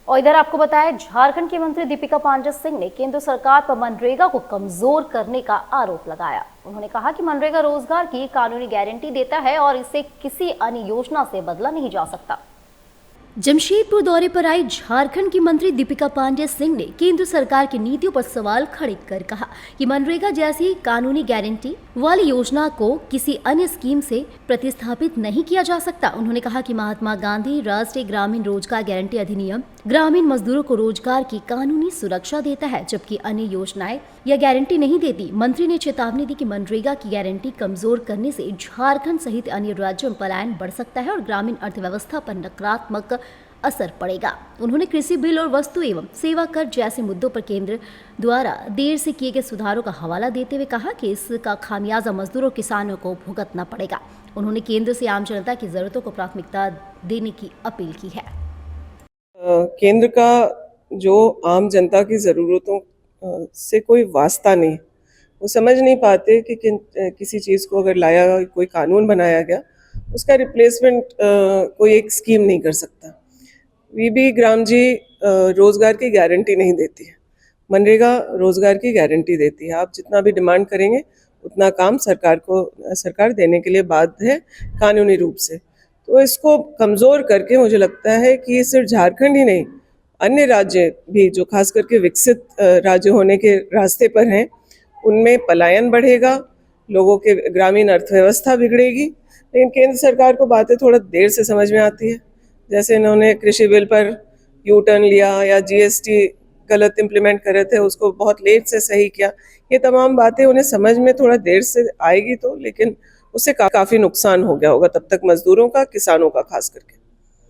और इधर आपको बताया, झारखंड की मंत्री दीपिका पांडेय सिंह ने केंद्र सरकार पर मनरेगा को कमजोर करने का आरोप लगाया। उन्होंने कहा कि मनरेगा रोजगार की कानूनी गारंटी देता है और इसे किसी अन्य योजना से बदला नहीं जा सकता। जमशेदपुर दौरे पर आई झारखंड की मंत्री दीपिका पांडेय सिंह ने केंद्र सरकार की नीतियों पर सवाल खड़े कर कहा कि मनरेगा जैसी कानूनी गारंटी वाली योजना को किसी अन्य स्कीम से प्रतिस्थापित नहीं किया जा सकता। उन्होंने कहा कि महात्मा गांधी राष्ट्रीय ग्रामीण रोजगार गारंटी अधिनियम ग्रामीण मजदूरों को रोजगार की कानूनी सुरक्षा देता है, जबकि अन्य योजनाएं यह गारंटी नहीं देती। मंत्री ने चेतावनी दी कि मनरेगा की गारंटी कमजोर करने से झारखंड सहित अन्य राज्यों में पलायन बढ़ सकता है और ग्रामीण अर्थव्यवस्था पर नकारात्मक असर पड़ेगा। उन्होंने कृषि बिल और वस्तु एवं सेवा कर जैसे मुद्दों पर केंद्र द्वारा देर से किए गए सुधारों का हवाला देते हुए कहा कि इसका खामियाजा मजदूरों और किसानों को भुगतना पड़ेगा। उन्होंने केंद्र से आम जनता की जरूरतों को प्राथमिकता देने की अपील की है। केंद्र का जो आम जनता की ज़रूरतों से कोई वास्ता नहीं, वो समझ नहीं पाते कि किसी चीज़ को अगर लाया, कोई कानून बनाया गया, उसका रिप्लेसमेंट कोई एक स्कीम नहीं कर सकता। वीबी ग्राम जी रोज़गार की गारंटी नहीं देती है, मनरेगा रोज़गार की गारंटी देती है। आप जितना भी डिमांड करेंगे उतना काम सरकार देने के लिए बाध्य है कानूनी रूप से। तो इसको कमज़ोर करके मुझे लगता है कि सिर्फ झारखंड ही नहीं, अन्य राज्य भी जो खास करके विकसित राज्य होने के रास्ते पर हैं, उनमें पलायन बढ़ेगा, लोगों के ग्रामीण अर्थव्यवस्था बिगड़ेगी। लेकिन केंद्र सरकार को बातें थोड़ा देर से समझ में आती है। जैसे इन्होंने कृषि बिल पर यू टर्न लिया या जीएसटी गलत इम्प्लीमेंट कर रहे थे, उसको बहुत लेट से सही किया। ये तमाम बातें उन्हें समझ में थोड़ा देर से आएगी तो, लेकिन उससे काफ़ी नुकसान हो गया होगा तब तक मजदूरों का, किसानों का खास करके।